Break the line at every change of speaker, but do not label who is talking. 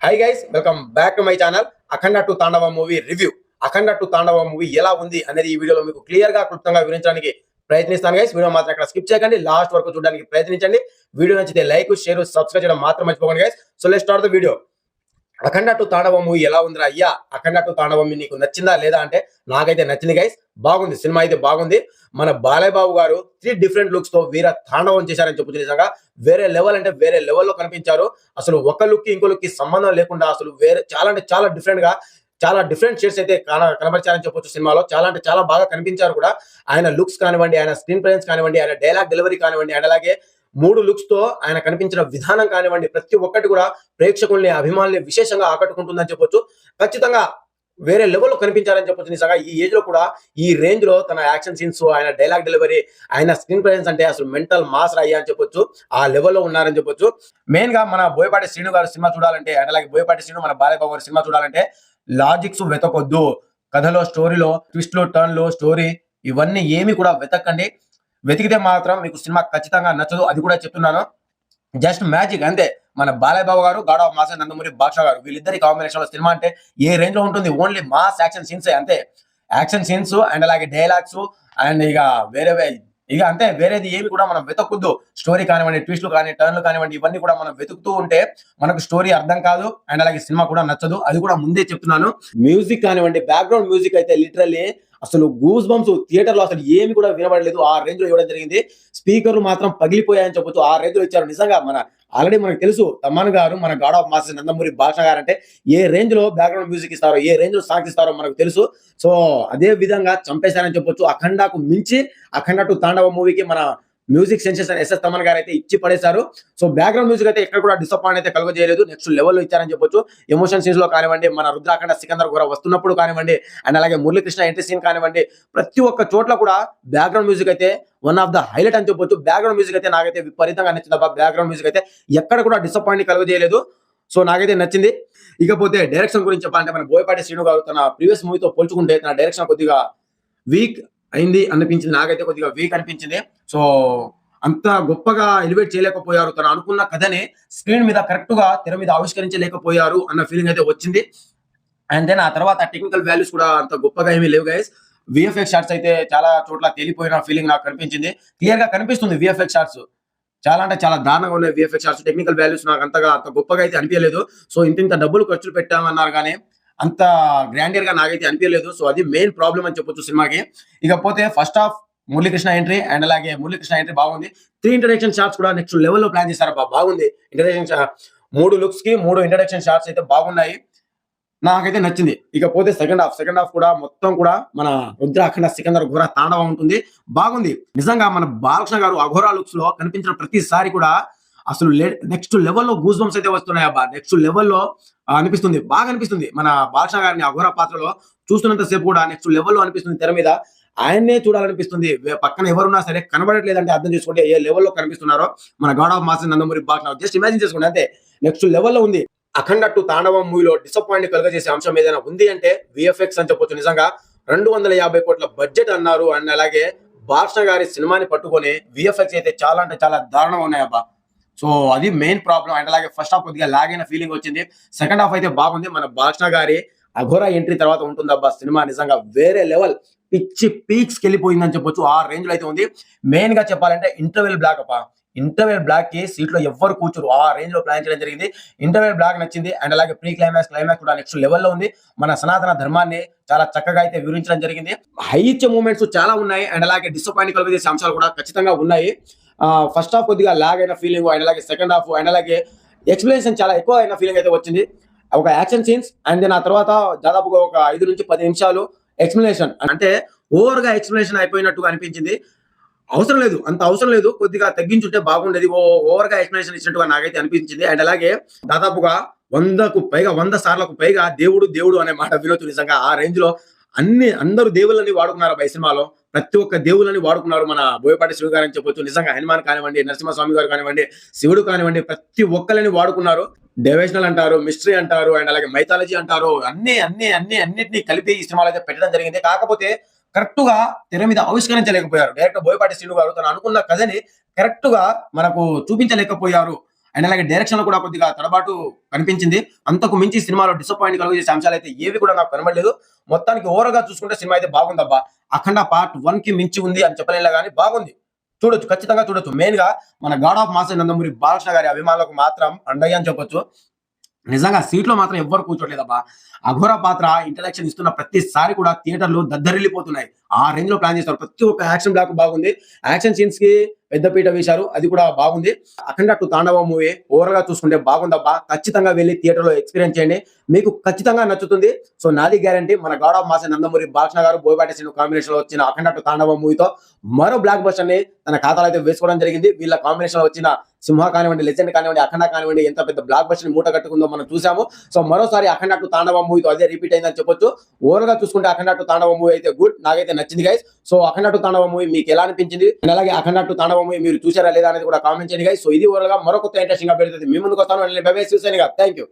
Hi guys, welcome back to my channel Akhanda to Tandava movie review. Akhanda to Tandava movie ఎలా ఉంది అనేది ఈ వీడియోలో మీకు క్లియర్ గా క్లుప్తంగా వివరించడానికి ప్రయత్నిస్తాను గైస్. వీడియో మాత్రం అక్కడ స్కిప్ చేయకండి, లాస్ట్ వరకు చూడడానికి ప్రయత్నించండి. వీడియో నచ్చితే లైక్, షేర్, సబ్స్క్రైబ్ చేయడం మాత్రం మర్చిపోకండి guys. So let's start the video. Akhanda to Tandava movie ఎలా ఉందిరా అయ్యా? అఖండ టు తాండవ నీకు నచ్చిందా లేదా అంటే నాకైతే నచ్చింది గైస్. బాగుంది, సినిమా అయితే బాగుంది. మన బాలయ్య బాబు గారు 3 డిఫరెంట్ లుక్స్ తో వీర తాండవం చేశారని చెప్పొచ్చు. నిజంగా వేరే లెవెల్ అంటే వేరే లెవెల్లో కనిపించారు. అసలు ఒక లుక్ కి ఇంకో లుక్ కి సంబంధం లేకుండా అసలు వేరే చాలా అంటే చాలా డిఫరెంట్ గా చాలా డిఫరెంట్ షేడ్స్ అయితే కనబరిచారని చెప్పొచ్చు. సినిమాలో చాలా అంటే చాలా బాగా కనిపించారు కూడా. ఆయన లుక్స్ కానివ్వండి, ఆయన స్క్రీన్ ప్రెజెన్స్ కానివ్వండి, ఆయన డైలాగ్ డెలివరీ కానివ్వండి, అండ్ అలాగే 3 లుక్స్ తో ఆయన కనిపించిన విధానం కానివ్వండి, ప్రతి ఒక్కటి కూడా ప్రేక్షకుల్ని అభిమానుల్ని విశేషంగా ఆకట్టుకుంటుందని చెప్పొచ్చు. ఖచ్చితంగా వేరే లెవెల్లో కనిపించారని చెప్పొచ్చు. నిజంగా ఈ ఏజ్ లో కూడా ఈ రేంజ్ లో తన యాక్షన్ సీన్స్, ఆయన డైలాగ్ డెలివరీ, ఆయన స్క్రీన్ ప్రెజెన్స్ అంటే అసలు మెంటల్ మాస్ అయ్యా అని చెప్పొచ్చు. ఆ లెవెల్లో ఉన్నారని చెప్పొచ్చు. మెయిన్ గా మన బోయపాటి శ్రీను గారు సినిమా చూడాలంటే, అలాగే బోయపాటి శ్రీను మన బాలయ్య బాబు గారి సినిమా చూడాలంటే లాజిక్స్ వెతకొద్దు. కథలో, స్టోరీలో ట్విస్ట్లు, టర్న్లు, స్టోరీ ఇవన్నీ ఏమి కూడా వెతకండి. వెతికితే మాత్రం మీకు సినిమా ఖచ్చితంగా నచ్చదు, అది కూడా చెప్తున్నాను. జస్ట్ మ్యాజిక్ అంతే. మన బాలయ్య బాబు గారు, god of mass, Nandamuri Badshah గారు, వీళ్ళిద్దరి కాంబినేషన్ లో సినిమా అంటే ఏ రేంజ్ లో ఉంటుంది? ఓన్లీ మాస్ యాక్షన్ సీన్స్ అంతే. యాక్షన్ సీన్స్ అండ్ అలాగే డైలాగ్స్ అండ్ ఇక అంతే. వేరేది ఏమి కూడా మనం వెతకొద్దు. స్టోరీ కానివ్వండి, ట్విస్ట్లు కానీ, టర్న్లు కానివ్వండి, ఇవన్నీ కూడా మనం వెతుకుతూ ఉంటే మనకు స్టోరీ అర్థం కాదు అండ్ అలాగే సినిమా కూడా నచ్చదు, అది కూడా ముందే చెప్తున్నాను. మ్యూజిక్ కానివ్వండి, బ్యాక్గ్రౌండ్ మ్యూజిక్ అయితే లిటరల్లీ అసలు గూస్ బంప్స్ థియేటర్ లో అసలు ఏమి కూడా వినబడలేదు. ఆ రేంజ్ లో ఇవ్వడం జరిగింది. స్పీకర్లు మాత్రం పగిలిపోయాయని చెప్పొచ్చు. ఆ రేంజ్ లో ఇచ్చారు. నిజంగా ఆల్రెడీ మనకు తెలుసు తమన్ గారు, మన god of mass Nandamuri Badshah గారు అంటే ఏ రేంజ్ లో బ్యాక్గ్రౌండ్ మ్యూజిక్ ఇస్తారో, ఏ రేంజ్ లో సాంగ్స్ ఇస్తారో మనకు తెలుసు. సో అదే విధంగా చంపేశారని చెప్పొచ్చు. అఖండకు మించి అఖండ టు తాండవ మూవీకి మన మ్యూజిక్ సెన్సేషన్ ఎస్ఎస్ తమన్ గారు అయితే ఇచ్చి పడేశారు. సో బ్యాక్గ్రౌండ్ మ్యూజిక్ అయితే ఎక్కడ కూడా డిసప్పాయింట్ అయితే కలుగజేయలేదు. నెక్స్ట్ లెవెల్లో ఇచ్చారని చెప్పొచ్చు. ఎమోషన్ సీన్స్ లో కానివ్వండి, మన రుద్రాఖండ సికందర్ కూడా వస్తున్నప్పుడు కానివ్వండి, అండ్ అలాగే మురళీకృష్ణ ఎంట్రీ సీన్ కానివ్వండి, ప్రతి ఒక్క చోట్ల కూడా బ్యాక్గ్రౌండ్ మ్యూజిక్ అయితే వన్ ఆఫ్ ద హైలైట్ అని చెప్పొచ్చు. బ్యాక్గ్రౌండ్ మ్యూజిక్ అయితే నాకైతే విపరీతంగా నచ్చింది. బ్యాక్గ్రౌండ్ మ్యూజిక్ అయితే ఎక్కడ కూడా డిసప్పాయింట్ కలుగజేయలేదు. సో నాకైతే నచ్చింది. ఇకపోతే డైరెక్షన్ గురించి చెప్పాలంటే మన బోయపాటి శ్రీను గారు తన ప్రీవియస్ మూవీతో పోల్చుకుంటే తన డైరెక్షన్ కొద్దిగా వీక్ అయింది అనిపించింది. నాకైతే కొద్దిగా వీక్ అనిపించింది. సో అంత గొప్పగా ఎలివేట్ చేయలేకపోయారు. తను అనుకున్న కథని స్క్రీన్ మీద కరెక్ట్ గా తెర మీద ఆవిష్కరించలేకపోయారు అన్న ఫీలింగ్ అయితే వచ్చింది. అండ్ దెన్ ఆ తర్వాత టెక్నికల్ వాల్యూస్ కూడా అంత గొప్పగా ఏమీ లేవు గైస్. విఎఫ్ఎక్స్ షాట్స్ అయితే చాలా చోట్ల తేలిపోయిన ఫీలింగ్ నాకు కనిపించింది. క్లియర్ గా కనిపిస్తుంది విఎఫ్ఎక్స్ షాట్స్ చాలా అంటే చాలా దారుణంగా ఉన్నాయి. విఎఫ్ఎక్స్ షాట్స్, టెక్నికల్ వాల్యూస్ నాకు అంత గొప్పగా అయితే అనిపించలేదు. సో ఇంత డబ్బులు ఖర్చులు పెట్టామన్నారు కానీ అంత గ్రాండియర్ గా నాకైతే అనిపించలేదు. సో అది మెయిన్ ప్రాబ్లం అని చెప్పొచ్చు సినిమాకి. ఇకపోతే first half Muralikrishna entry and అలాగే మురళీకృష్ణ ఎంట్రీ బాగుంది. 3 ఇంట్రడక్షన్ షాట్స్ కూడా నెక్స్ట్ లెవెల్లో ప్లాన్ చేశారు. బాగుంది. ఇంట్రడక్షన్ 3 లుక్స్ కి 3 ఇంట్రడక్షన్ షాట్స్ అయితే బాగున్నాయి. నాకైతే నచ్చింది. ఇకపోతే సెకండ్ హాఫ్ కూడా మొత్తం కూడా మన రుద్రాఖండ సికందర్ ఘోర తాండవం ఉంటుంది. బాగుంది. నిజంగా మన బాలకృష్ణ గారు అఘోరా లుక్స్ లో కనిపించిన ప్రతిసారి కూడా అసలు నెక్స్ట్ లెవెల్లో గూస్ బంప్స్ అయితే వస్తున్నాయి. నెక్స్ట్ లెవెల్లో అనిపిస్తుంది, బాగా అనిపిస్తుంది. మన బాలకృష్ణ గారిని అఘోరా పాత్రలో చూస్తున్నంత సేపు కూడా నెక్స్ట్ లెవెల్లో అనిపిస్తుంది. తెర మీద ఆయన్నే చూడాలనిపిస్తుంది. పక్కన ఎవరున్నా సరే కనబడట్లేదంటే అర్థం చేసుకోండి ఏ లెవెల్లో కనిపిస్తున్నారో మన god of mass Nandamuri Balakrishna. Just imagine చేసుకోండి అంతే. నెక్స్ట్ లెవెల్లో ఉంది. అఖండ టు తాండవం మూవీలో డిసప్పాయింట్ కలుగజేసే అంశం ఏదైనా ఉంది అంటే విఎఫ్ఎక్స్ అని చెప్పొచ్చు. నిజంగా 250 కోట్ల బడ్జెట్ అన్నారు. అండ్ అలాగే బాలకృష్ణ గారి సినిమాని పట్టుకొని విఎఫ్ఎక్స్ అయితే చాలా అంటే చాలా దారుణంగా ఉన్నాయి. సో అది మెయిన్ ప్రాబ్లం. అండ్ అలాగే ఫస్ట్ హాఫ్ కొద్దిగా లాగ్ అయిన ఫీలింగ్ వచ్చింది. సెకండ్ హాఫ్ అయితే బాగుంది. మన బాలకృష్ణ గారి అఘోరా ఎంట్రీ తర్వాత ఉంటుంది సినిమా నిజంగా వేరే లెవెల్, పిచ్చి పీక్స్ వెళ్ళిపోయిందని చెప్పొచ్చు. ఆ రేంజ్ లో అయితే ఉంది. మెయిన్ గా చెప్పాలంటే ఇంటర్వెల్ బ్లాక్ కి సీట్ లో ఎవరు కూర్చోరు. ఆ రేంజ్ లో ప్లాన్ చేయడం జరిగింది. ఇంటర్వెల్ బ్లాక్ నచ్చింది. అండ్ అలాగే ప్రీ క్లైమాక్స్ కూడా నెక్స్ట్ లెవెల్లో ఉంది. మన సనాతన ధర్మాన్ని చాలా చక్కగా అయితే వివరించడం జరిగింది. హై ఇచ్చే మూమెంట్స్ చాలా ఉన్నాయి. అండ్ అలాగే డిసప్పాయింట్ కలిగేసే అంశాలు కూడా ఖచ్చితంగా ఉన్నాయి. ఫస్ట్ హాఫ్ కొద్దిగా లాగ్ అయిన ఫీలింగ్, అండ్ అలాగే సెకండ్ హాఫ్, అండ్ అలాగే ఎక్స్ప్లెనేషన్ చాలా ఎక్కువ అయిన ఫీలింగ్ అయితే వచ్చింది. ఒక యాక్షన్ సీన్స్ అండ్ దెన్ ఆ తర్వాత దాదాపుగా ఒక 5 నుంచి 10 నిమిషాలు ఎక్స్ప్లెనేషన్, అంటే ఓవర్ గా ఎక్స్ప్లెనేషన్ అయిపోయినట్టుగా అనిపించింది. అంత అవసరం లేదు. కొద్దిగా తగ్గించుంటే బాగుండేది. ఓవర్ గా ఎక్స్ప్లెనేషన్ ఇచ్చినట్టుగా నాకైతే అనిపించింది. అండ్ అలాగే దాదాపుగా 100 సార్లకు పైగా దేవుడు అనే మాట వినొచ్చు. నిజంగా ఆ రేంజ్ లో అందరూ దేవుళ్ళని వాడుకున్నారు ఈ సినిమాలో. ప్రతి ఒక్క దేవుళ్ళని వాడుకున్నారు మన బోయపాటి శ్రీను గారు అని చెప్పొచ్చు. నిజంగా హనుమాన్ కానివ్వండి, నరసింహస్వామి గారు కానివ్వండి, శివుడు కానివ్వండి, ప్రతి ఒక్కరిని వాడుకున్నారు. డెవోషనల్ అంటారు, మిస్టరీ అంటారు, అండ్ అలాగే మైథాలజీ అంటారు. అన్నిటినీ కలిపి ఈ సినిమాలో అయితే పెట్టడం జరిగింది. కాకపోతే కరెక్ట్ గా తెర మీద ఆవిష్కరించలేకపోయారు. డైరెక్టర్ బోయపాటి శ్రీను గారు తను అనుకున్న కథని కరెక్ట్ గా మనకు చూపించలేకపోయారు. అండ్ అలాగే డైరెక్షన్ లో కూడా కొద్దిగా తడబాటు కనిపించింది. అంతకు మించి సినిమాలో డిసప్పాయింట్ కలుగజేసే అంశాలు అయితే ఏవి కూడా నాకు కనబడలేదు. మొత్తానికి ఓవరాల్ గా చూసుకుంటే సినిమా అయితే బాగుందబ్బా. అఖండ పార్ట్ 1 కి మించి ఉంది అని చెప్పలేలా గానీ బాగుంది. చూడొచ్చు, ఖచ్చితంగా చూడొచ్చు. మెయిన్ గా మన god of mass Nandamuri Balakrishna గారి అభిమానులకు మాత్రం అండగా అని చెప్పొచ్చు. నిజంగా సీట్ లో మాత్రం ఎవ్వరు కూర్చోట్లేదబ్బా. అఘోర పాత్ర ఇంట్రడక్షన్ ఇస్తున్న ప్రతిసారి కూడా థియేటర్లు దద్దరిల్లిపోతున్నాయి. ఆ రేంజ్ లో ప్లాన్ చేస్తారు. ప్రతి ఒక్క యాక్షన్ బ్లాక్ బాగుంది. యాక్షన్ సీన్స్ కి పెద్దపీట వేశారు, అది కూడా బాగుంది. అఖండ 2 తాండవ మూవీ ఓవర్ గా చూసుకుంటే బాగుందబ్బా. ఖచ్చితంగా వెళ్ళి థియేటర్ లో ఎక్స్పీరియన్స్ చేయండి, మీకు ఖచ్చితంగా నచ్చుతుంది. సో నాది గ్యారంటీ, మన god of mass Nandamuri Balakrishna గారు బోయపాటి శ్రీను కాంబినేషన్ లో వచ్చిన అఖండ 2 తాండవ మూవీతో మరో బ్లాక్ బస్టర్ ని తన ఖాతాలో అయితే వేసుకోవడం జరిగింది. వీళ్ళ కాంబినేషన్ లో వచ్చిన సింహ కానివ్వండి, లెజెండ్ కానివ్వండి, అఖండ కానివ్వండి, ఎంత పెద్ద బ్లాక్ బస్టర్ మూట కట్టుకుందో మనం చూసాము. సో మరోసారి అఖండ 2 తాండవ మూవీతో అదే రిపీట్ అయిందని చెప్పొచ్చు. ఓవర్ గా చూసుకుంటే అఖండ 2 తాండవ మూవీ అయితే గుడ్, నాకైతే నచ్చింది గైస్. సో అఖండ 2 తాండవ మూవీ మీకు ఎలా అనిపించింది, అలాగే అఖండ 2 తాండవ మూవీ మీరు చూసారా లేదా అనేది కూడా కామెంట్ చేయండి గైస్. సో ఇది ఓవర్ గా మరొక ఇంట్రెస్టింగ్ అప్డేట్ మీ ముందుకు వస్తాను. By by, thank you.